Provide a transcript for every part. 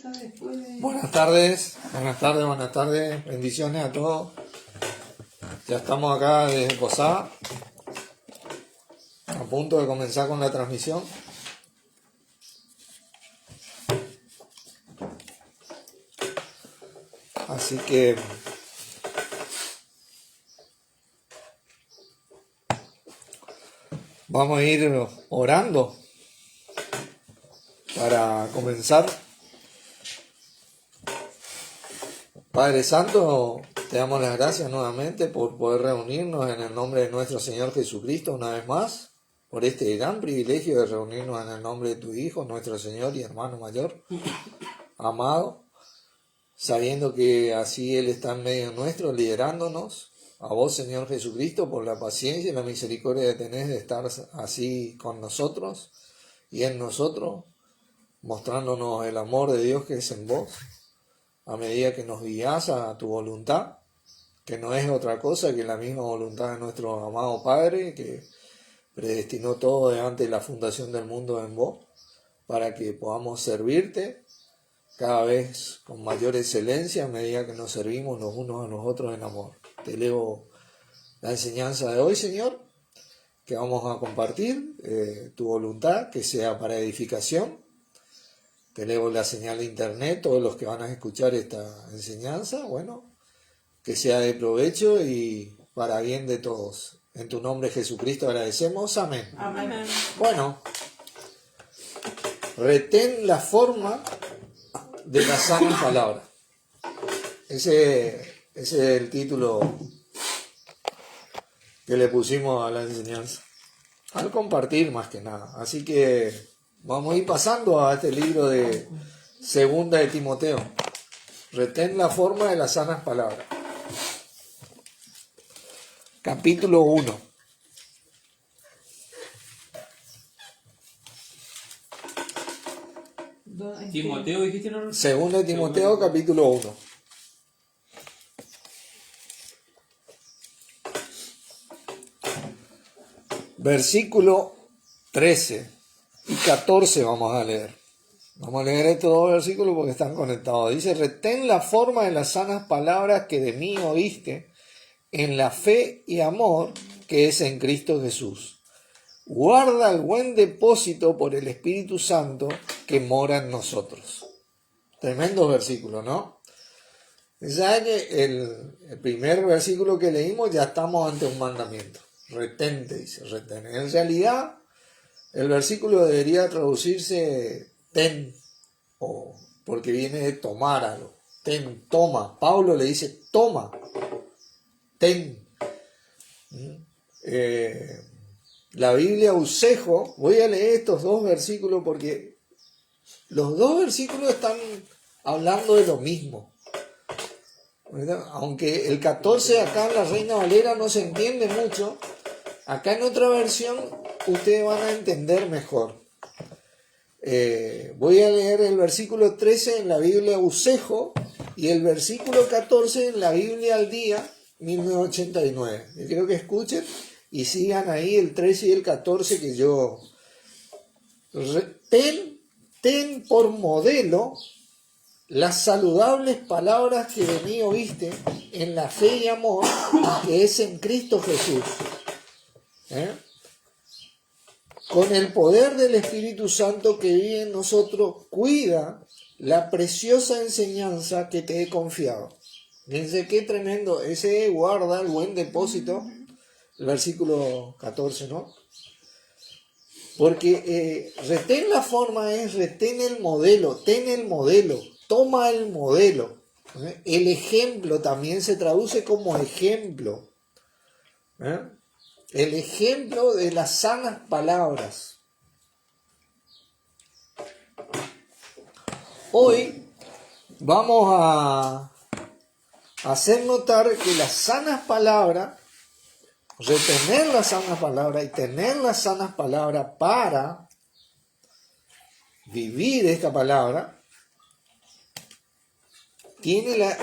está después de... Buenas tardes, bendiciones a todos. Ya estamos acá desde Posada, a punto de comenzar con la transmisión. Así que vamos a ir orando para comenzar. Padre Santo, te damos las gracias nuevamente por poder reunirnos en el nombre de nuestro Señor Jesucristo una vez más, por este gran privilegio de reunirnos en el nombre de tu Hijo, nuestro Señor y hermano mayor, amado, sabiendo que así Él está en medio nuestro, liderándonos. A vos, Señor Jesucristo, por la paciencia y la misericordia que tenés de estar así con nosotros y en nosotros, mostrándonos el amor de Dios que es en vos, a medida que nos guías a tu voluntad, que no es otra cosa que la misma voluntad de nuestro amado Padre, que predestinó todo de antes de la fundación del mundo en vos, para que podamos servirte cada vez con mayor excelencia a medida que nos servimos los unos a los otros en amor. Te elevo la enseñanza de hoy, Señor, que vamos a compartir, tu voluntad, que sea para edificación. Te elevo la señal de internet, todos los que van a escuchar esta enseñanza, bueno, que sea de provecho y para bien de todos. En tu nombre, Jesucristo, agradecemos. Amén. Amén. Bueno, retén la forma de la sana palabra. Ese es el título que le pusimos a la enseñanza, al compartir más que nada. Así que vamos a ir pasando a este libro de Segunda de Timoteo. Retén la forma de las sanas palabras. Capítulo 1. Timoteo, dijiste, ¿no? Segunda de Timoteo, capítulo 1. Versículo 13 y 14 vamos a leer. Vamos a leer estos dos versículos porque están conectados. Dice: retén la forma de las sanas palabras que de mí oíste, en la fe y amor que es en Cristo Jesús. Guarda el buen depósito por el Espíritu Santo que mora en nosotros. Tremendo versículo, ¿no? Ya que el primer versículo que leímos ya estamos ante un mandamiento. Retente, dice, retén. En realidad, el versículo debería traducirse ten, porque viene de tomar algo. Ten, toma. Pablo le dice toma, ten. La Biblia Usejo, voy a leer estos dos versículos porque los dos versículos están hablando de lo mismo, ¿verdad? Aunque el 14 acá en la Reina Valera no se entiende mucho, acá en otra versión ustedes van a entender mejor. Voy a leer el versículo 13 en la Biblia Usejo y el versículo 14 en la Biblia al Día 1989. Yo quiero que escuchen y sigan ahí el 13 y el 14 que yo... Ten por modelo las saludables palabras que de mí oíste en la fe y amor que es en Cristo Jesús. Con el poder del Espíritu Santo que vive en nosotros, cuida la preciosa enseñanza que te he confiado. Fíjense qué tremendo. Ese guarda el buen depósito, el versículo 14, ¿no? Porque retén la forma es retén el modelo, ten el modelo, toma el modelo. El ejemplo también se traduce como ejemplo. El ejemplo de las sanas palabras. Hoy vamos a hacer notar que las sanas palabras, retener las sanas palabras y tener las sanas palabras para vivir esta palabra, tiene la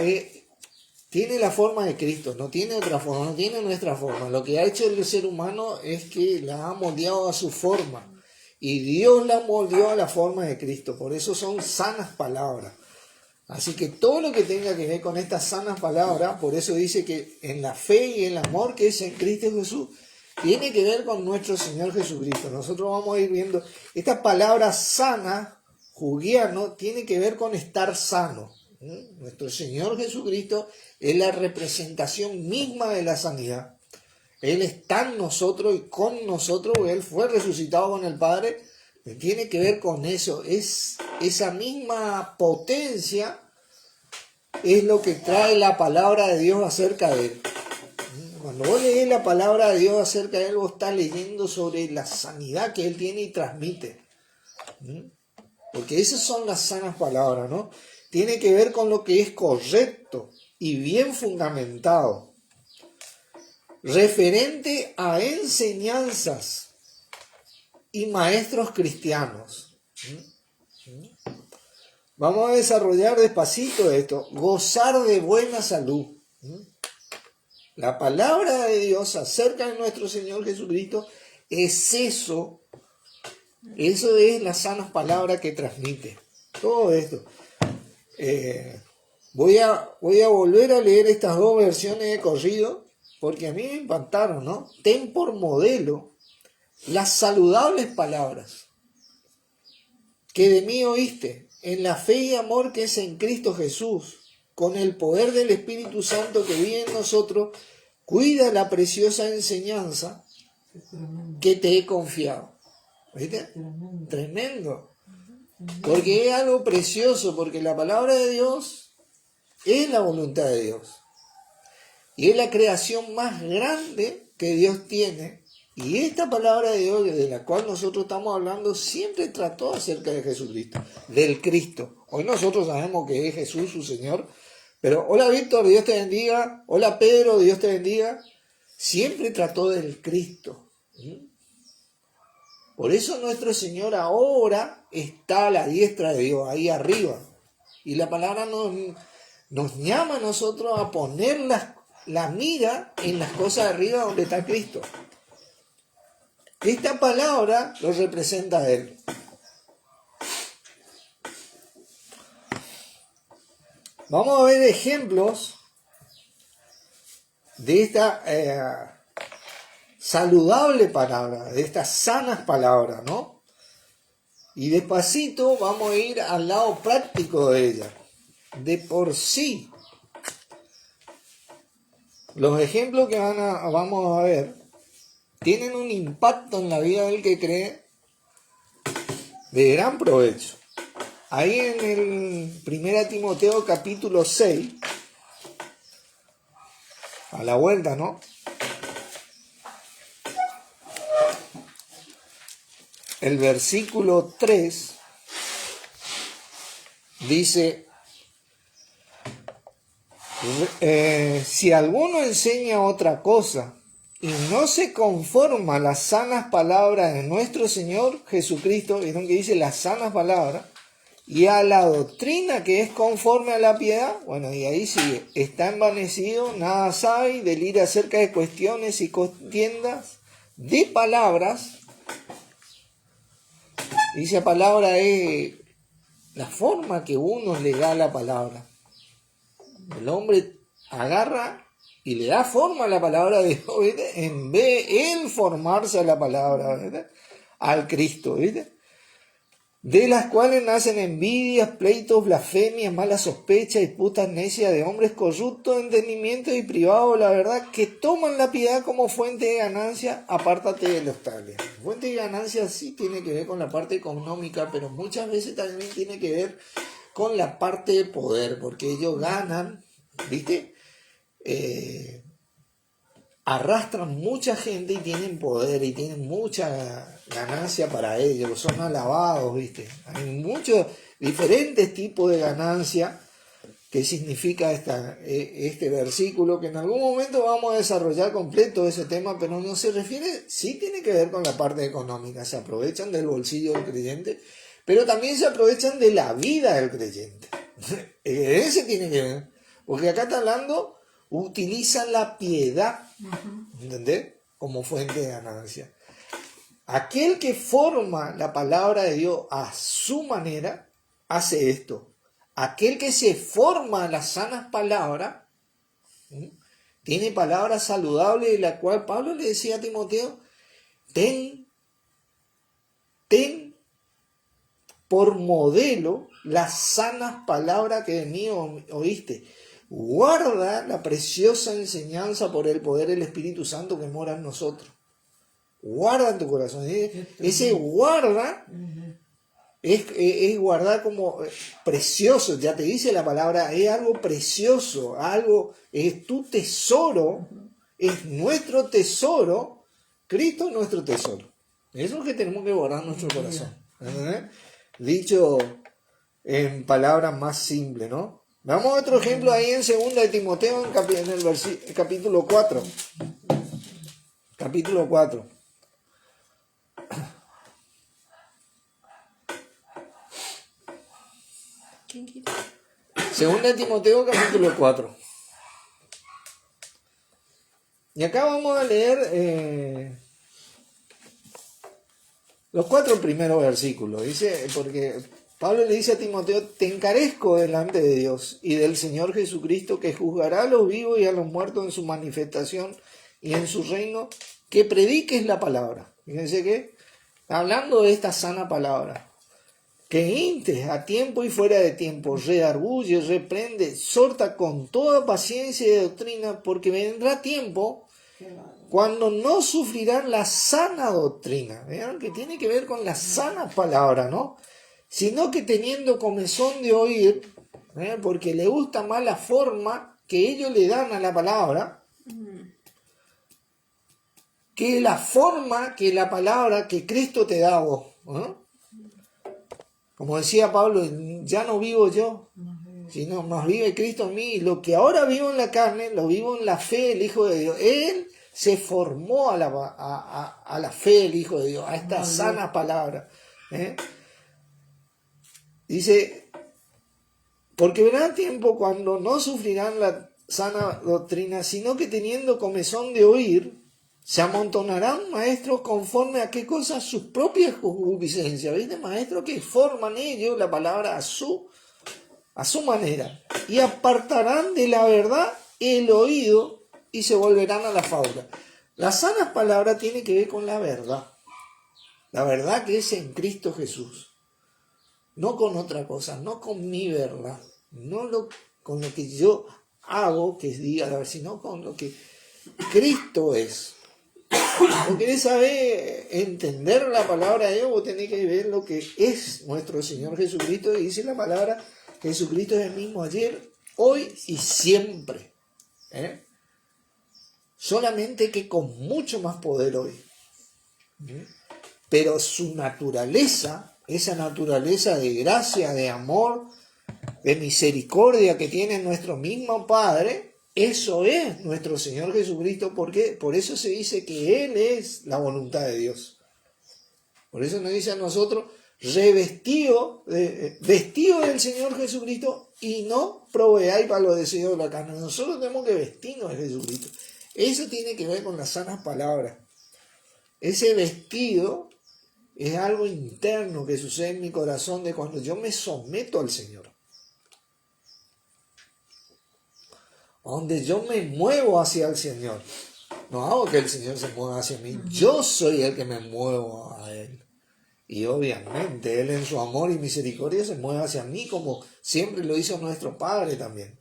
forma de Cristo, no tiene otra forma, no tiene nuestra forma. Lo que ha hecho el ser humano es que la ha moldeado a su forma y Dios la moldeó a la forma de Cristo. Por eso son sanas palabras. Así que todo lo que tenga que ver con estas sanas palabras, por eso dice que en la fe y el amor que es en Cristo Jesús, tiene que ver con nuestro Señor Jesucristo. Nosotros vamos a ir viendo, esta palabra sana, juguiano, tiene que ver con estar sano. Nuestro Señor Jesucristo es la representación misma de la sanidad. Él está en nosotros y con nosotros, Él fue resucitado con el Padre. Tiene que ver con eso, es esa misma potencia es lo que trae la palabra de Dios acerca de Él. Cuando vos lees la palabra de Dios acerca de Él, vos estás leyendo sobre la sanidad que Él tiene y transmite. Porque esas son las sanas palabras, ¿no? Tiene que ver con lo que es correcto y bien fundamentado, referente a enseñanzas y maestros cristianos. Vamos a desarrollar despacito esto. Gozar de buena salud. La palabra de Dios acerca de nuestro Señor Jesucristo es eso. Eso es las sanas palabras que transmite. Todo esto. Voy a volver a leer estas dos versiones de corrido porque a mí me impactaron, ¿no? Ten por modelo las saludables palabras que de mí oíste, en la fe y amor que es en Cristo Jesús, con el poder del Espíritu Santo que vive en nosotros, cuida la preciosa enseñanza que te he confiado. ¿Viste? Tremendo. Porque es algo precioso, porque la palabra de Dios es la voluntad de Dios. Y es la creación más grande que Dios tiene. Y esta palabra de Dios, de la cual nosotros estamos hablando, siempre trató acerca de Jesucristo, del Cristo. Hoy nosotros sabemos que es Jesús su Señor, pero hola Víctor, Dios te bendiga. Hola Pedro, Dios te bendiga. Siempre trató del Cristo. Por eso nuestro Señor ahora está a la diestra de Dios, ahí arriba. Y la palabra nos llama a nosotros a poner la mira en las cosas de arriba donde está Cristo. Esta palabra lo representa a Él. Vamos a ver ejemplos de esta saludable palabra, de estas sanas palabras, ¿no? Y despacito vamos a ir al lado práctico de ella. De por sí, los ejemplos que vamos a ver tienen un impacto en la vida del que cree de gran provecho. Ahí en el 1 Timoteo capítulo 6, a la vuelta, ¿no? El versículo 3 dice, si alguno enseña otra cosa y no se conforma a las sanas palabras de nuestro Señor Jesucristo, vieron que dice las sanas palabras, y a la doctrina que es conforme a la piedad, bueno, y ahí sigue, está envanecido, nada sabe, delira acerca de cuestiones y contiendas de palabras. Dice palabra es la forma que uno le da a la palabra. El hombre agarra y le da forma a la palabra de Dios, ¿viste? En vez de él formarse a la palabra, ¿viste? Al Cristo, ¿viste? De las cuales nacen envidias, pleitos, blasfemias, malas sospechas, disputas necias de hombres corruptos de entendimiento y privados de la verdad, que toman la piedad como fuente de ganancia. Apártate de los tales. Fuente de ganancia sí tiene que ver con la parte económica, pero muchas veces también tiene que ver con la parte de poder, porque ellos ganan, ¿viste? Arrastran mucha gente y tienen poder y tienen mucha ganancia para ellos, son alabados, ¿viste? Hay muchos diferentes tipos de ganancia que significa este versículo, que en algún momento vamos a desarrollar completo ese tema, pero no se refiere, sí tiene que ver con la parte económica, se aprovechan del bolsillo del creyente, pero también se aprovechan de la vida del creyente. Ese tiene que ver, porque acá está hablando, utilizan la piedad, ¿entendés? Como fuente de ganancia. Aquel que forma la palabra de Dios a su manera, hace esto. aquel que se forma a las sanas palabras, tiene palabras saludables, de la cual Pablo le decía a Timoteo, ten por modelo las sanas palabras que de mí oíste. Guarda la preciosa enseñanza por el poder del Espíritu Santo que mora en nosotros. Guarda en tu corazón. Ese guarda es guardar como precioso, ya te dice la palabra, es algo precioso, algo, es tu tesoro, es nuestro tesoro, Cristo es nuestro tesoro. Eso es lo que tenemos que guardar en nuestro corazón. Dicho en palabras más simples, ¿no? Vamos a otro ejemplo ahí en 2 de Timoteo, en el capítulo 4. Capítulo 4. Segunda de Timoteo, capítulo 4. Y acá vamos a leer los 4 primeros versículos. Dice, porque Pablo le dice a Timoteo, te encarezco delante de Dios y del Señor Jesucristo, que juzgará a los vivos y a los muertos en su manifestación y en su reino, que prediques la palabra. Fíjense que, hablando de esta sana palabra, que instes a tiempo y fuera de tiempo, redarguye, reprende, exhorta con toda paciencia y doctrina, porque vendrá tiempo cuando no sufrirán la sana doctrina. Vean que tiene que ver con la sana palabra, ¿no? Sino que teniendo comezón de oír, porque le gusta más la forma que ellos le dan a la palabra, que la forma que la palabra que Cristo te da a vos, ¿no? Como decía Pablo, ya no vivo yo, sino más vive Cristo en mí. Y lo que ahora vivo en la carne, lo vivo en la fe del Hijo de Dios. Él se formó a la fe del Hijo de Dios, a esta sana palabra. Dice, porque vendrá tiempo cuando no sufrirán la sana doctrina, sino que teniendo comezón de oír, se amontonarán maestros conforme a qué cosas, sus propias concupiscencias. ¿Viste? Maestros que forman ellos la palabra a su manera. Y apartarán de la verdad el oído y se volverán a la fábula. Las sanas palabras tienen que ver con la verdad. La verdad que es en Cristo Jesús. No con otra cosa, no con mi verdad. Con lo que yo hago, que diga la verdad, sino con lo que Cristo es. ¿No querés saber entender la palabra de Dios? Vos tenés que ver lo que es nuestro Señor Jesucristo. Y dice la palabra, Jesucristo es el mismo ayer, hoy y siempre. Solamente que con mucho más poder hoy. Pero su naturaleza, esa naturaleza de gracia, de amor, de misericordia que tiene nuestro mismo Padre, eso es nuestro Señor Jesucristo, porque por eso se dice que Él es la voluntad de Dios. Por eso nos dice a nosotros, vestido del Señor Jesucristo y no proveáis para los deseos de la carne. Nosotros tenemos que vestirnos de Jesucristo. Eso tiene que ver con las sanas palabras. Ese vestido es algo interno que sucede en mi corazón de cuando yo me someto al Señor. Donde yo me muevo hacia el Señor. No hago que el Señor se mueva hacia mí. Yo soy el que me muevo a Él. Y obviamente Él en su amor y misericordia se mueve hacia mí como siempre lo hizo nuestro Padre también.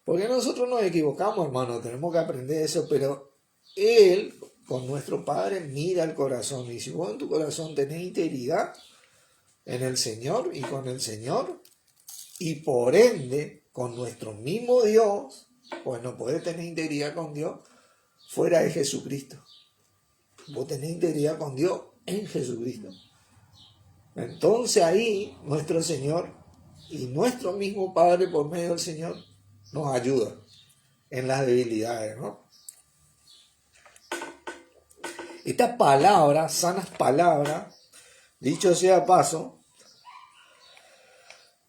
Porque nosotros nos equivocamos, hermano. Tenemos que aprender eso. Pero Él, con nuestro Padre, mira el corazón. Y si vos en tu corazón tenés integridad en el Señor y con el Señor, y por ende con nuestro mismo Dios, pues no podés tener integridad con Dios fuera de Jesucristo. Vos tenés integridad con Dios en Jesucristo. Entonces ahí nuestro Señor y nuestro mismo Padre por medio del Señor nos ayuda en las debilidades, ¿no? Esta palabra, sanas palabras, dicho sea paso,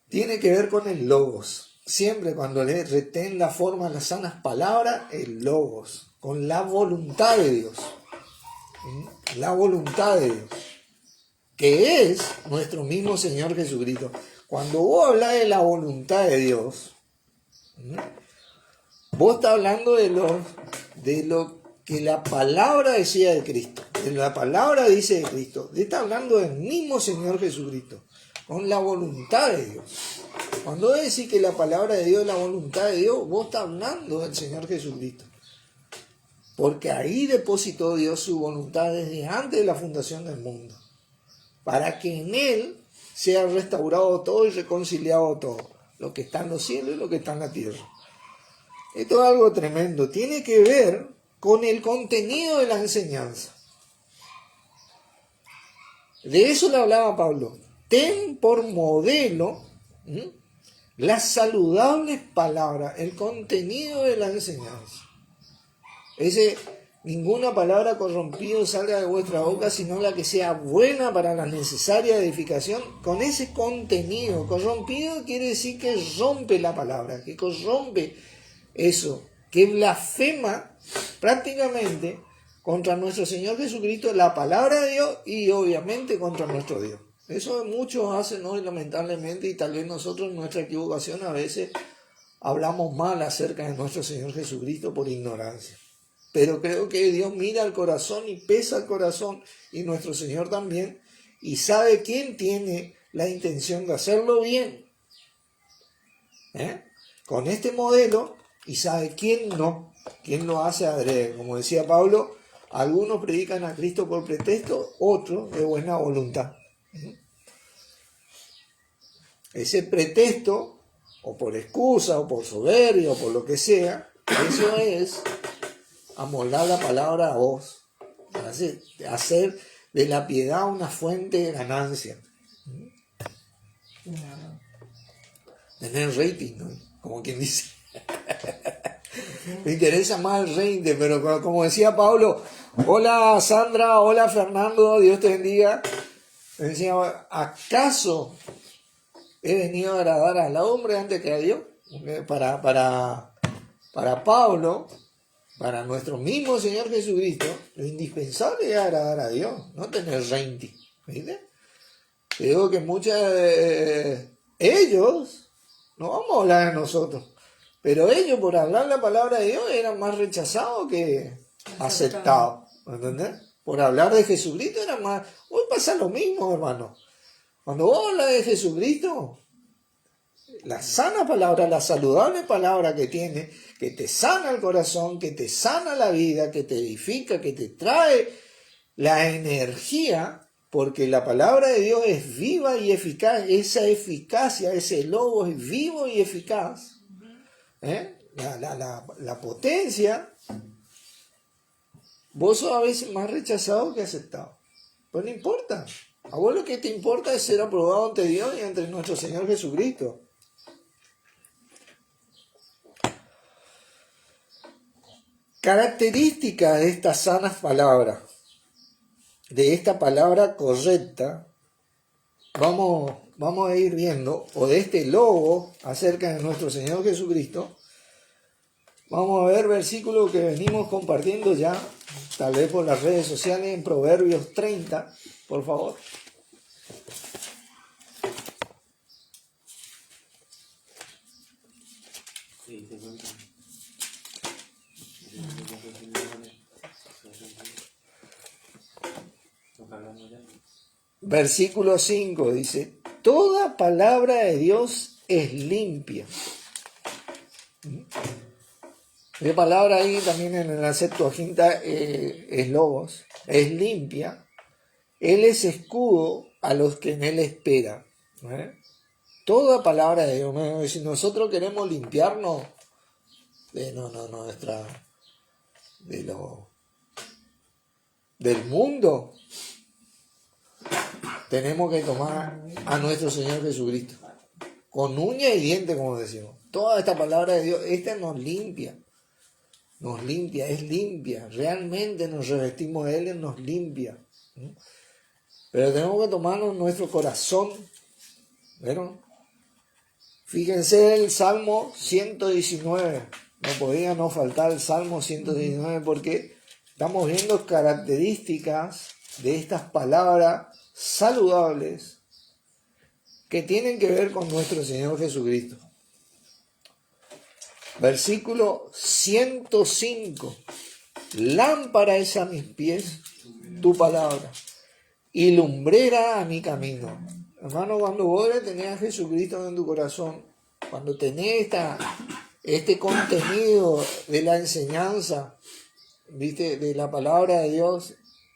tiene que ver con el logos. Siempre cuando le retén la forma, las sanas palabras, el logos, con la voluntad de Dios. La voluntad de Dios, que es nuestro mismo Señor Jesucristo. cuando vos hablas de la voluntad de Dios, vos estás hablando de lo que la palabra decía de Cristo, de la palabra dice de Cristo. Está hablando del mismo Señor Jesucristo, con la voluntad de Dios. Cuando vos decís que la palabra de Dios es la voluntad de Dios, vos estás hablando del Señor Jesucristo. Porque ahí depositó Dios su voluntad desde antes de la fundación del mundo, para que en Él sea restaurado todo y reconciliado todo, lo que está en los cielos y lo que está en la tierra. Esto es algo tremendo, tiene que ver con el contenido de la enseñanza. De eso le hablaba Pablo. Ten por modelo las saludables palabras, el contenido de la enseñanza. Ninguna palabra corrompida salga de vuestra boca, sino la que sea buena para la necesaria edificación, con ese contenido. Corrompido quiere decir que rompe la palabra, que corrompe eso, que blasfema prácticamente contra nuestro Señor Jesucristo, la palabra de Dios, y obviamente contra nuestro Dios. Eso muchos hacen hoy, lamentablemente, y tal vez nosotros en nuestra equivocación a veces hablamos mal acerca de nuestro Señor Jesucristo por ignorancia. Pero creo que Dios mira al corazón y pesa el corazón, y nuestro Señor también, y sabe quién tiene la intención de hacerlo bien, con este modelo, y sabe quién no, quién lo hace adrede. Como decía Pablo, algunos predican a Cristo por pretexto, otros de buena voluntad. Ese pretexto, o por excusa, o por soberbia, o por lo que sea, eso es amoldar la palabra a vos, hacer de la piedad una fuente de ganancia. Tener rating, ¿no? Como quien dice. Me interesa más el rating, pero como decía Pablo, hola Sandra, hola Fernando, Dios te bendiga. Me decía, ¿acaso he venido a agradar al hombre antes que a Dios? Para Pablo, para nuestro mismo Señor Jesucristo, lo indispensable es agradar a Dios, no tener rating. ¿Viste? Te digo que muchos ellos, no vamos a hablar de nosotros, pero ellos por hablar la palabra de Dios eran más rechazados que aceptados. ¿Entendés? Por hablar de Jesucristo era más... Hoy pasa lo mismo, hermano. Cuando vos hablas de Jesucristo, la sana palabra, la saludable palabra que tiene, que te sana el corazón, que te sana la vida, que te edifica, que te trae la energía, porque la palabra de Dios es viva y eficaz. Esa eficacia, ese lobo es vivo y eficaz. La potencia, vos sos a veces más rechazado que aceptado. Pues no importa. A vos lo que te importa es ser aprobado ante Dios y ante nuestro Señor Jesucristo. Características de estas sanas palabras, de esta palabra correcta, vamos a ir viendo, o de este logo acerca de nuestro Señor Jesucristo. Vamos a ver versículos que venimos compartiendo ya, tal vez por las redes sociales, en Proverbios 30, por favor. Versículo 5 dice, toda palabra de Dios es limpia. La palabra ahí también en la Septuaginta es logos, es limpia. Él es escudo a los que en él esperan. Toda palabra de Dios. Si nosotros queremos limpiarnos del mundo, tenemos que tomar a nuestro Señor Jesucristo con uña y diente, como decimos. Toda esta palabra de Dios, esta nos limpia, es limpia. Realmente nos revestimos de Él, Él nos limpia. Pero tenemos que tomarlo en nuestro corazón. ¿Vieron? Fíjense el Salmo 119. No podía no faltar el Salmo 119 porque estamos viendo características de estas palabras saludables que tienen que ver con nuestro Señor Jesucristo. Versículo 105. Lámpara es a mis pies tu palabra y lumbrera a mi camino. Hermano, cuando vos tenés a Jesucristo en tu corazón, cuando tenés este contenido de la enseñanza, ¿viste?, de la palabra de Dios,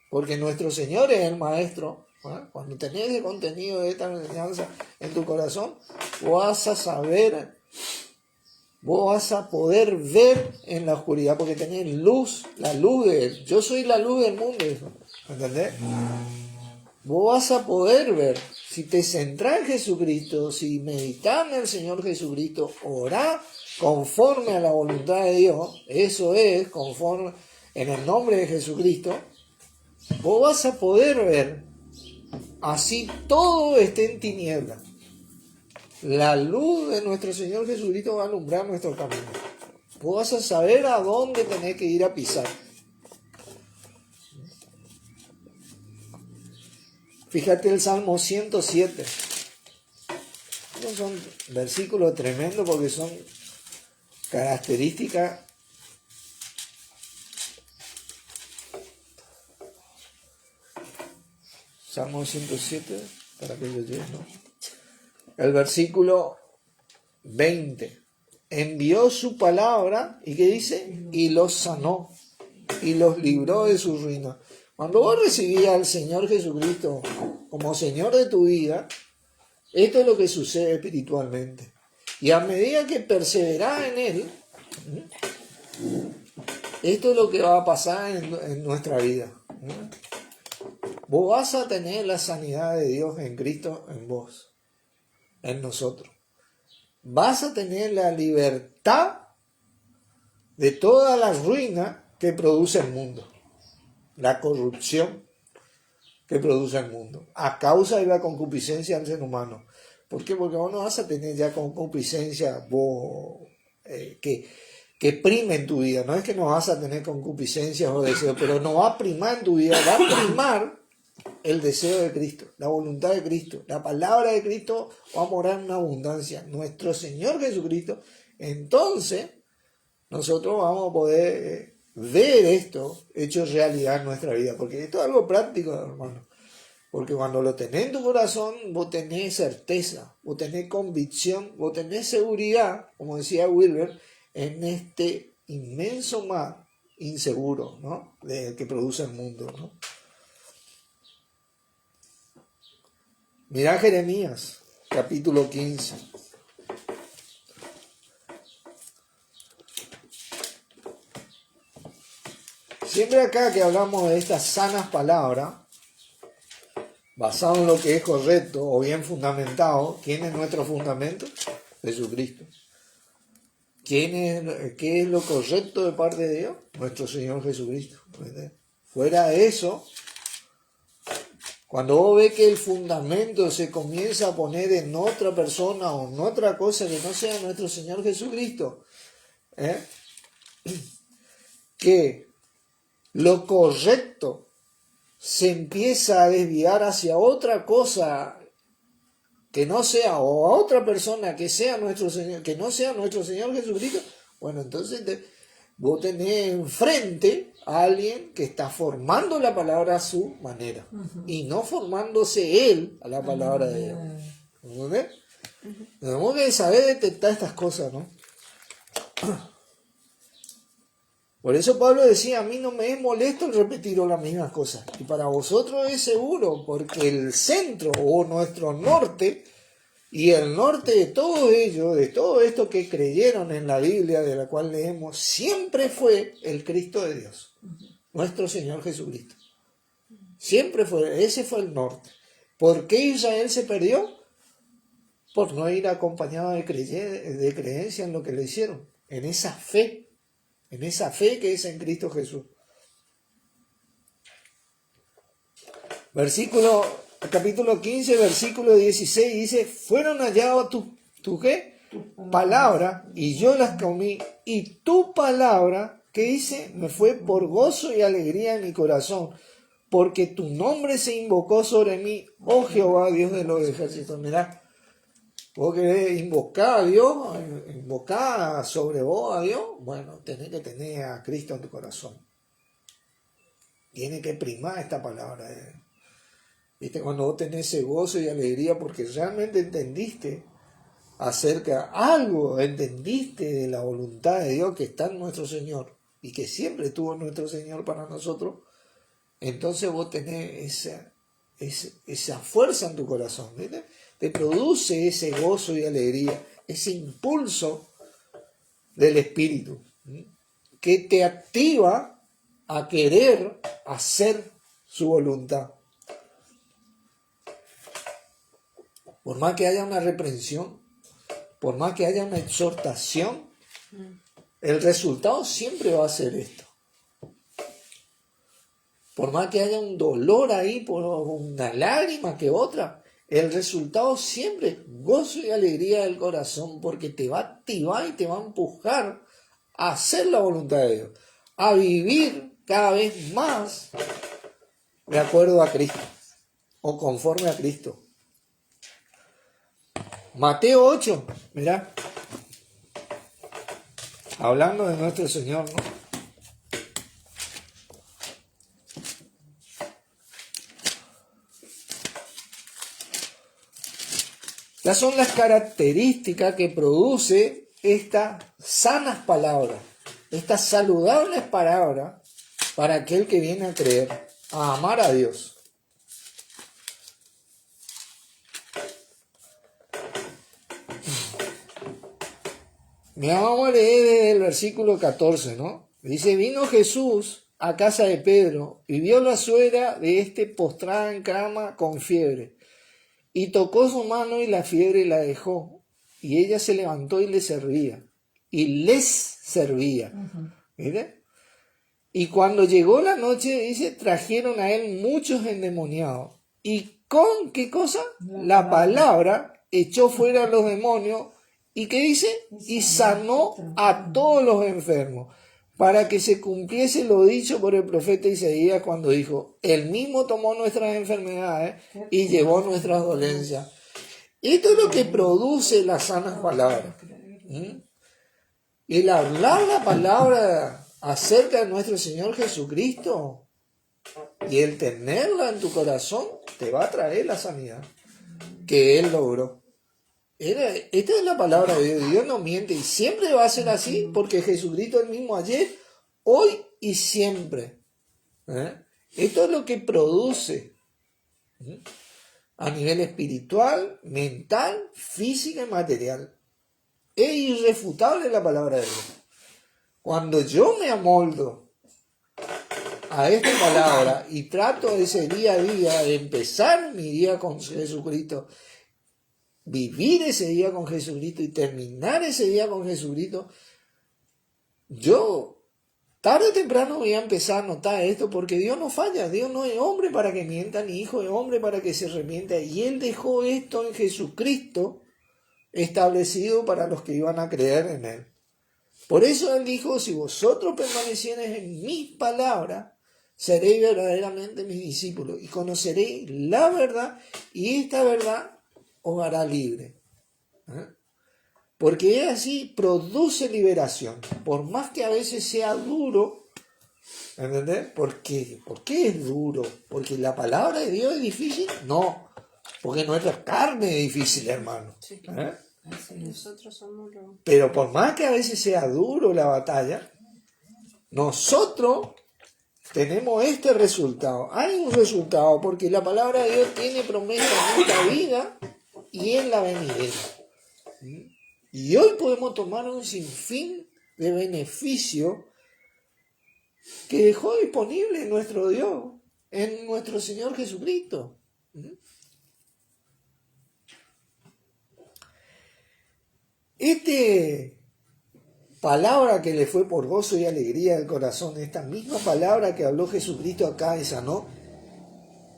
porque nuestro Señor es el Maestro, ¿eh? Cuando tenés el contenido de esta enseñanza en tu corazón, vos vas a saber, vos vas a poder ver en la oscuridad, porque tenés luz, la luz de Él. Yo soy la luz del mundo, ¿entendés? Vos vas a poder ver, si te centrás en Jesucristo, si meditas en el Señor Jesucristo, orá conforme a la voluntad de Dios, eso es, conforme en el nombre de Jesucristo, vos vas a poder ver, así todo esté en tinieblas. La luz de nuestro Señor Jesucristo va a alumbrar nuestro camino. Vos vas a saber a dónde tenés que ir a pisar. Fíjate el Salmo 107. Estos son versículos tremendos porque son características. Salmo 107, para que yo llegue, ¿no? El versículo 20. Envió su palabra, ¿y qué dice? Y los sanó, y los libró de su ruina. Cuando vos recibías al Señor Jesucristo como Señor de tu vida, esto es lo que sucede espiritualmente. Y a medida que perseverás en Él, esto es lo que va a pasar en nuestra vida. Vos vas a tener la sanidad de Dios en Cristo, en vos, en nosotros. Vas a tener la libertad de toda la ruina que produce el mundo, la corrupción que produce el mundo, a causa de la concupiscencia del ser humano. ¿Por qué? Porque vos no vas a tener ya concupiscencia que prime en tu vida. No es que no vas a tener concupiscencias o deseos, pero no va a primar en tu vida, va a primar el deseo de Cristo, la voluntad de Cristo, la palabra de Cristo va a morar en una abundancia. Nuestro Señor Jesucristo, entonces nosotros vamos a poder ver esto hecho realidad en nuestra vida, porque esto es algo práctico, hermano. Porque cuando lo tenés en tu corazón, vos tenés certeza, vos tenés convicción, vos tenés seguridad, como decía Wilber, en este inmenso mar inseguro, ¿no?, que produce el mundo, ¿no? Mirá Jeremías, capítulo 15. Siempre acá que hablamos de estas sanas palabras, basado en lo que es correcto o bien fundamentado, ¿quién es nuestro fundamento? Jesucristo. ¿Qué es lo correcto de parte de Dios? Nuestro Señor Jesucristo. Fuera de eso, cuando vos ves que el fundamento se comienza a poner en otra persona o en otra cosa que no sea nuestro Señor Jesucristo, que lo correcto se empieza a desviar hacia otra cosa que no sea, o a otra persona que sea nuestro Señor, que no sea nuestro Señor Jesucristo, bueno, entonces vos tenés enfrente a alguien que está formando la palabra a su manera, y no formándose él a la palabra de Dios. ¿Entendés? Tenemos que saber detectar estas cosas, ¿no? Por eso Pablo decía, a mí no me es molesto el repetir las mismas cosas. Y para vosotros es seguro, porque el centro o nuestro norte, y el norte de todos ellos, de todo esto que creyeron en la Biblia, de la cual leemos, siempre fue el Cristo de Dios, nuestro Señor Jesucristo. Siempre fue, ese fue el norte. ¿Por qué Israel se perdió? Por no ir acompañado de creencia en lo que le hicieron, en esa fe que es en Cristo Jesús. Capítulo 15, versículo 16 dice, fueron hallados tu ¿qué? Palabra, y yo las comí, y tu palabra, ¿qué dice? Me fue por gozo y alegría en mi corazón, porque tu nombre se invocó sobre mí, oh Jehová, Dios de los ejércitos. Mirá, Vos querés invocar a Dios, invocar sobre vos a Dios, bueno, tenés que tener a Cristo en tu corazón. Tiene que primar esta palabra de Dios. ¿Viste? Cuando vos tenés ese gozo y alegría porque realmente entendiste entendiste de la voluntad de Dios que está en nuestro Señor y que siempre tuvo nuestro Señor para nosotros, entonces vos tenés esa fuerza en tu corazón, ¿viste? Te produce ese gozo y alegría, ese impulso del Espíritu, ¿sí? Que te activa a querer hacer su voluntad. Por más que haya una reprensión, por más que haya una exhortación, el resultado siempre va a ser esto. Por más que haya un dolor ahí, por una lágrima que otra, el resultado siempre gozo y alegría del corazón, porque te va a activar y te va a empujar a hacer la voluntad de Dios, a vivir cada vez más de acuerdo a Cristo o conforme a Cristo. Mateo 8, mirá, hablando de nuestro Señor, ¿no? Estas son las características que produce estas sanas palabras, estas saludables palabras para aquel que viene a creer, a amar a Dios. Mira, vamos a leer desde el versículo 14, ¿no? Dice, vino Jesús a casa de Pedro y vio la suegra de este postrada en cama con fiebre. Y tocó su mano y la fiebre la dejó. Y ella se levantó y le servía. Y les servía. ¿Mire? Y cuando llegó la noche, dice, trajeron a él muchos endemoniados. ¿Y con qué cosa? La palabra echó fuera a los demonios. ¿Y qué dice? Y sanó a todos los enfermos, para que se cumpliese lo dicho por el profeta Isaías cuando dijo, él mismo tomó nuestras enfermedades y llevó nuestras dolencias. Esto es lo que produce las sanas palabras. El hablar la palabra acerca de nuestro Señor Jesucristo y el tenerla en tu corazón te va a traer la sanidad que Él logró. Esta es la palabra de Dios. Dios no miente y siempre va a ser así porque Jesucristo es el mismo ayer, hoy y siempre. Esto es lo que produce a nivel espiritual, mental, física y material. Es irrefutable la palabra de Dios. Cuando yo me amoldo a esta palabra y trato ese día a día de empezar mi día con Jesucristo, vivir ese día con Jesucristo y terminar ese día con Jesucristo, yo tarde o temprano voy a empezar a notar esto, porque Dios no falla, Dios no es hombre para que mienta, ni hijo de hombre para que se arrepienta, y Él dejó esto en Jesucristo establecido para los que iban a creer en Él. Por eso Él dijo, si vosotros permaneciereis en mis palabras, seréis verdaderamente mis discípulos, y conoceréis la verdad, y esta verdad os hará libre. Porque es así, produce liberación. Por más que a veces sea duro, ¿entendés? ¿Por qué es duro? ¿Porque la palabra de Dios es difícil? No, porque nuestra carne es difícil, hermano. Sí, claro. Nosotros somos los... Pero por más que a veces sea duro la batalla, nosotros tenemos este resultado. Hay un resultado porque la palabra de Dios tiene promesa en nuestra vida y en la venidera. Y hoy podemos tomar un sinfín de beneficio que dejó disponible nuestro Dios, en nuestro Señor Jesucristo. Palabra que le fue por gozo y alegría del corazón, esta misma palabra que habló Jesucristo acá y sanó,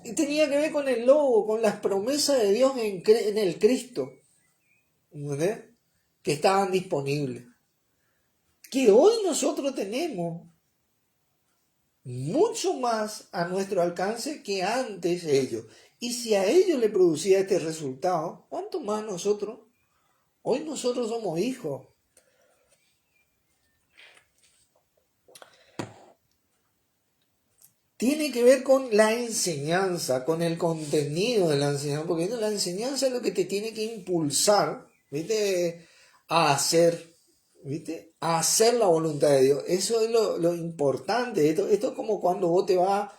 y tenía que ver con el logo, con las promesas de Dios en el Cristo, ¿entendés? Que estaban disponibles. Que hoy nosotros tenemos mucho más a nuestro alcance que antes ellos. Y si a ellos le producía este resultado, ¿cuánto más nosotros? Hoy nosotros somos hijos. Tiene que ver con la enseñanza, con el contenido de la enseñanza, porque la enseñanza es lo que te tiene que impulsar, ¿viste? A hacer, ¿viste? A hacer la voluntad de Dios. Eso es lo importante. Esto es como cuando vos te vas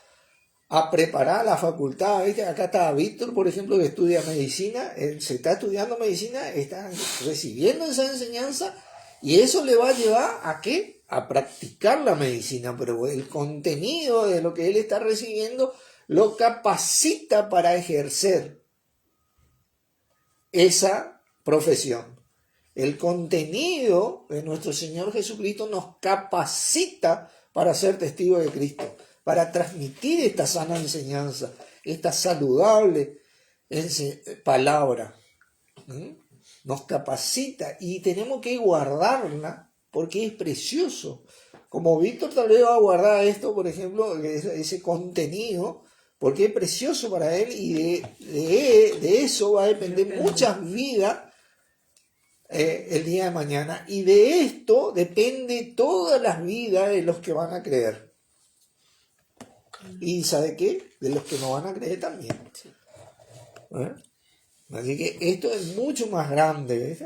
a preparar a la facultad, ¿viste? Acá está Víctor, por ejemplo, que estudia medicina, se está estudiando medicina, está recibiendo esa enseñanza y eso le va a llevar ¿a qué? A practicar la medicina, pero el contenido de lo que él está recibiendo lo capacita para ejercer esa profesión. El contenido de nuestro Señor Jesucristo nos capacita para ser testigos de Cristo, para transmitir esta sana enseñanza, esta saludable palabra. Nos capacita y tenemos que guardarla porque es precioso. Como Víctor tal vez va a guardar esto, por ejemplo, ese contenido, porque es precioso para él y de eso va a depender muchas vidas el día de mañana. Y de esto depende todas las vidas de los que van a creer. Y ¿sabe qué? De los que no van a creer también. Así que esto es mucho más grande, ¿ves?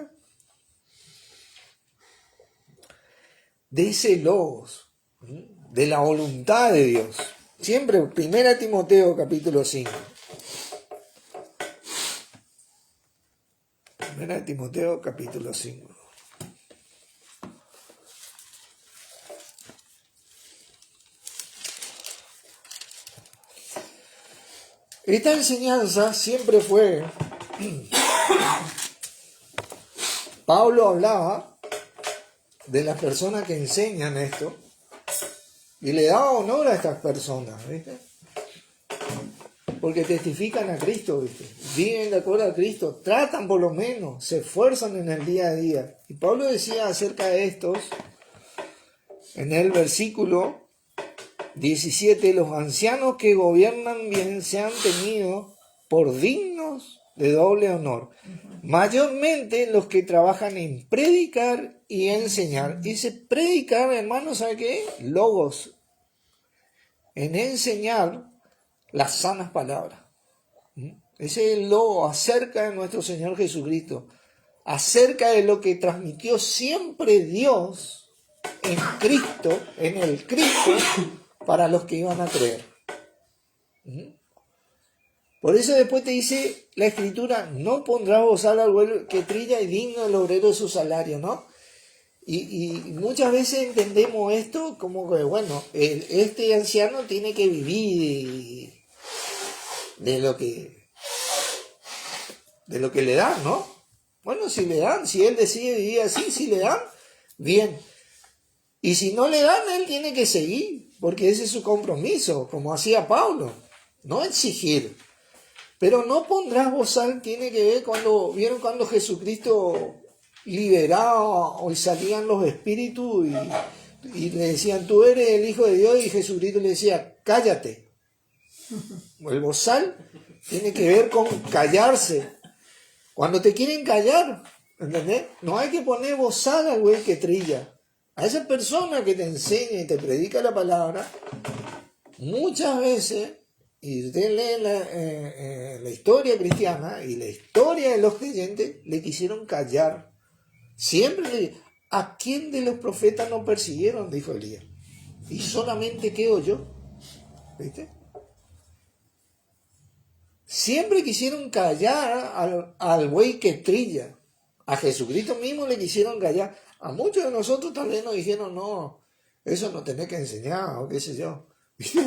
De ese logos, de la voluntad de Dios. Siempre, 1 Timoteo capítulo 5. 1 Timoteo capítulo 5. Esta enseñanza siempre fue, Pablo hablaba de las personas que enseñan esto y le daba honor a estas personas, ¿viste? Porque testifican a Cristo, ¿viste? Viven de acuerdo a Cristo, tratan por lo menos, se esfuerzan en el día a día. Y Pablo decía acerca de estos, en el versículo 17, los ancianos que gobiernan bien sean tenidos por dignos de doble honor, mayormente los que trabajan en predicar y enseñar. Dice predicar, hermano, ¿sabe qué? Logos, en enseñar las sanas palabras. Ese es el logo acerca de nuestro Señor Jesucristo, acerca de lo que transmitió siempre Dios en Cristo, en el Cristo, para los que iban a creer. Por eso después te dice la Escritura, no pondrás bozal al buey que trilla y digno del obrero de su salario, ¿no? Y muchas veces entendemos esto como que, bueno, este anciano tiene que vivir de lo que le dan, ¿no? Bueno, si le dan, si él decide vivir así, si le dan, bien. Y si no le dan, él tiene que seguir, porque ese es su compromiso, como hacía Pablo, no exigir. Pero no pondrás bozal, tiene que ver ¿vieron cuando Jesucristo liberaba y salían los espíritus y le decían, tú eres el Hijo de Dios, y Jesucristo le decía, cállate? El bozal tiene que ver con callarse. Cuando te quieren callar, ¿entendés? No hay que poner bozal al güey que trilla. A esa persona que te enseña y te predica la palabra, muchas veces, y usted lee la historia cristiana y la historia de los creyentes, le quisieron callar. Siempre ¿a quién de los profetas no persiguieron? Dijo Elías. Y solamente quedo yo. ¿Viste? Siempre quisieron callar al güey que trilla. A Jesucristo mismo le quisieron callar. A muchos de nosotros tal vez nos dijeron, no, eso no tenés que enseñar, o qué sé yo. ¿Viste?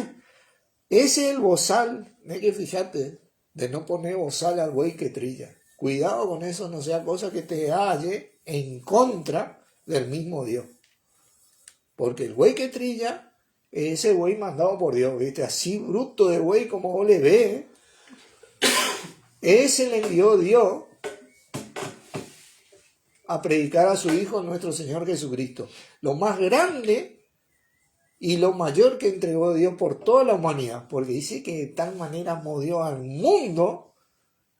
Ese es el bozal, hay que fijarte, de no poner bozal al güey que trilla. Cuidado con eso, no sea cosa que te halle en contra del mismo Dios. Porque el güey que trilla es ese güey mandado por Dios, ¿viste? Así bruto de güey como vos le ves, ese le envió Dios a predicar a su Hijo nuestro Señor Jesucristo. Lo más grande y lo mayor que entregó Dios por toda la humanidad, porque dice que de tal manera amó Dios al mundo,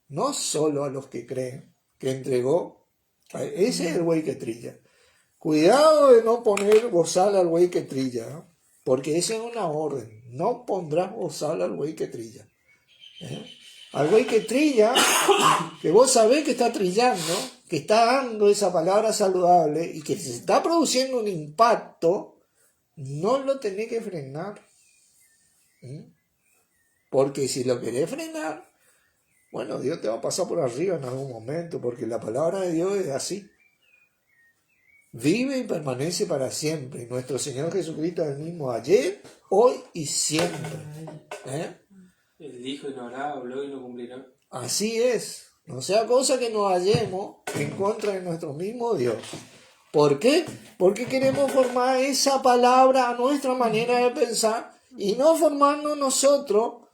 no solo a los que creen, que entregó Ese es el buey que trilla. Cuidado de no poner bozal al buey que trilla, ¿no? Porque esa es una orden. No pondrás bozal al buey que trilla. Al buey que trilla, que vos sabés que está trillando, que está dando esa palabra saludable y que se está produciendo un impacto, no lo tenés que frenar. Porque si lo querés frenar, bueno, Dios te va a pasar por arriba en algún momento, porque la palabra de Dios es así. Vive y permanece para siempre. Nuestro Señor Jesucristo es el mismo ayer, hoy y siempre. Él dijo y no hará, habló y no cumplirá. Así es. No sea cosa que nos hallemos en contra de nuestro mismo Dios. ¿Por qué? Porque queremos formar esa palabra a nuestra manera de pensar y no formarnos nosotros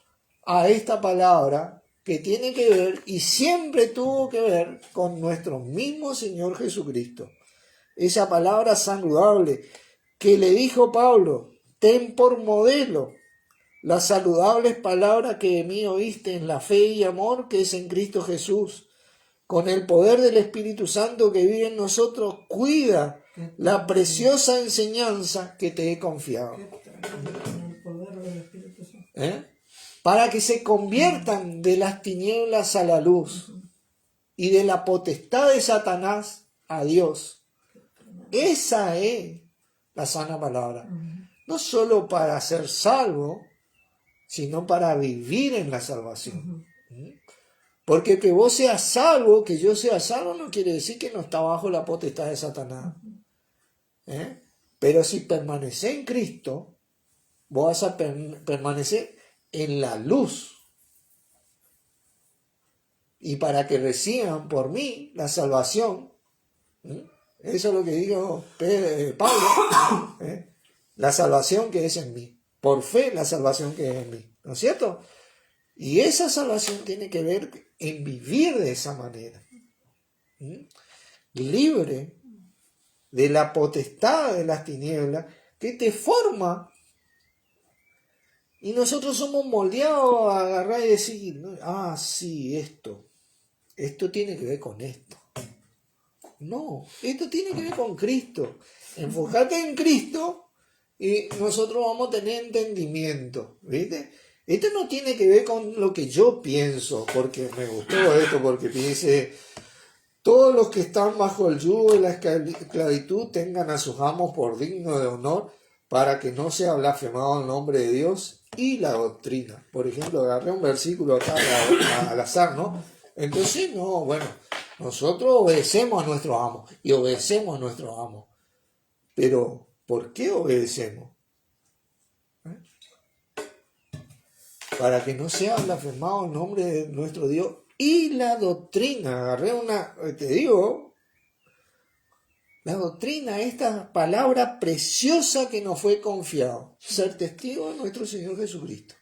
a esta palabra que tiene que ver y siempre tuvo que ver con nuestro mismo Señor Jesucristo. Esa palabra saludable que le dijo Pablo, ten por modelo las saludables palabras que de mí oíste en la fe y amor que es en Cristo Jesús. Con el poder del Espíritu Santo que vive en nosotros, cuida la preciosa enseñanza que te he confiado. Para que se conviertan de las tinieblas a la luz y de la potestad de Satanás a Dios. Esa es la sana palabra. No solo para ser salvo, sino para vivir en la salvación. Porque que vos seas salvo, que yo sea salvo, no quiere decir que no está bajo la potestad de Satanás. Pero si permaneces en Cristo, vos vas a permanecer en la luz. Y para que reciban por mí la salvación, eso es lo que dijo Pablo, la salvación que es en mí. Por fe, la salvación que es en mí. ¿No es cierto? Y esa salvación tiene que ver en vivir de esa manera. Libre de la potestad de las tinieblas que te forma. Y nosotros somos moldeados a agarrar y decir, sí, esto tiene que ver con esto. No, esto tiene que ver con Cristo. Enfócate en Cristo y nosotros vamos a tener entendimiento, ¿viste? Esto no tiene que ver con lo que yo pienso, porque me gustó esto, porque dice, todos los que están bajo el yugo de la esclavitud tengan a sus amos por digno de honor, para que no sea blasfemado el nombre de Dios y la doctrina. Por ejemplo, agarré un versículo acá al azar, ¿no? Entonces, nosotros obedecemos a nuestros amos y obedecemos a nuestros amos. Pero, ¿por qué obedecemos? Para que no sea blasfemado el nombre de nuestro Dios y la doctrina. Agarré la doctrina, esta palabra preciosa que nos fue confiado, ser testigo de nuestro Señor Jesucristo.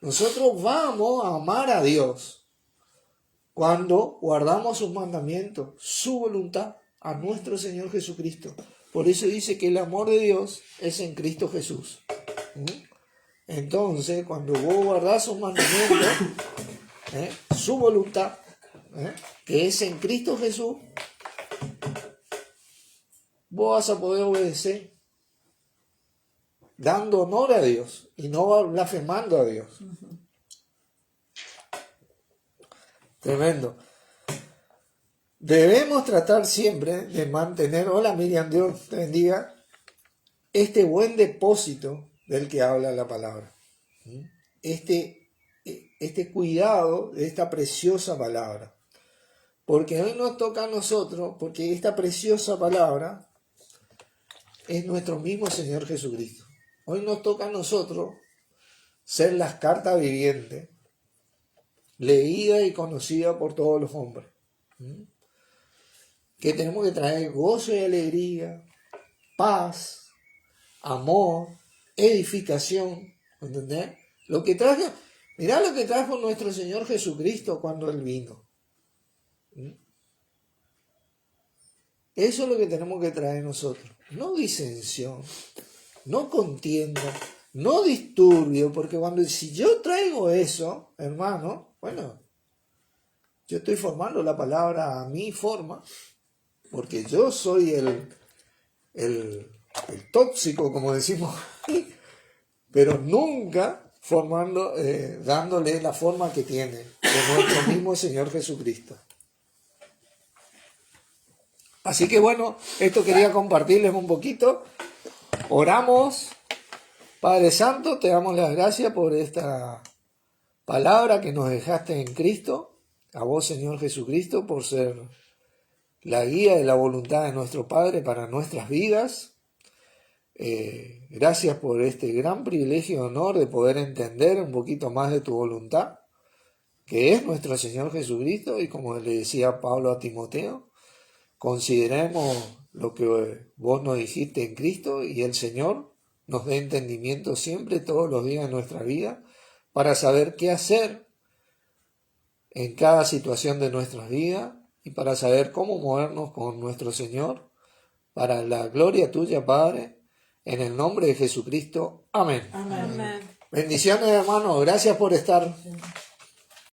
Nosotros vamos a amar a Dios cuando guardamos sus mandamientos, su voluntad, a nuestro Señor Jesucristo. Por eso dice que el amor de Dios es en Cristo Jesús. Entonces, cuando vos guardás sus mandamientos, su voluntad, que es en Cristo Jesús, vos vas a poder obedecer, dando honor a Dios y no blasfemando a Dios. Tremendo. Debemos tratar siempre de mantener, hola Miriam, Dios te bendiga, este buen depósito del que habla la palabra. Este cuidado de esta preciosa palabra. Porque hoy nos toca a nosotros, porque esta preciosa palabra es nuestro mismo Señor Jesucristo. Hoy nos toca a nosotros ser las cartas vivientes, leídas y conocidas por todos los hombres. Que tenemos que traer gozo y alegría, paz, amor, edificación, ¿entendés? Mirá lo que trajo nuestro Señor Jesucristo cuando Él vino. Eso es lo que tenemos que traer nosotros. No disensión, no contienda, no disturbio, porque si yo traigo eso, hermano, yo estoy formando la palabra a mi forma, porque yo soy el tóxico, como decimos, pero nunca dándole la forma que tiene de nuestro mismo Señor Jesucristo. Así que bueno, esto quería compartirles un poquito. Oramos. Padre Santo, te damos las gracias por esta palabra que nos dejaste en Cristo, a vos Señor Jesucristo, por ser la guía de la voluntad de nuestro Padre para nuestras vidas. Gracias por este gran privilegio y honor de poder entender un poquito más de tu voluntad, que es nuestro Señor Jesucristo, y como le decía Pablo a Timoteo, consideremos lo que vos nos dijiste en Cristo, y el Señor nos dé entendimiento siempre, todos los días de nuestra vida, para saber qué hacer en cada situación de nuestras vidas y para saber cómo movernos con nuestro Señor, para la gloria tuya, Padre, en el nombre de Jesucristo. Amén. Amén. Bendiciones, hermanos. Gracias por estar.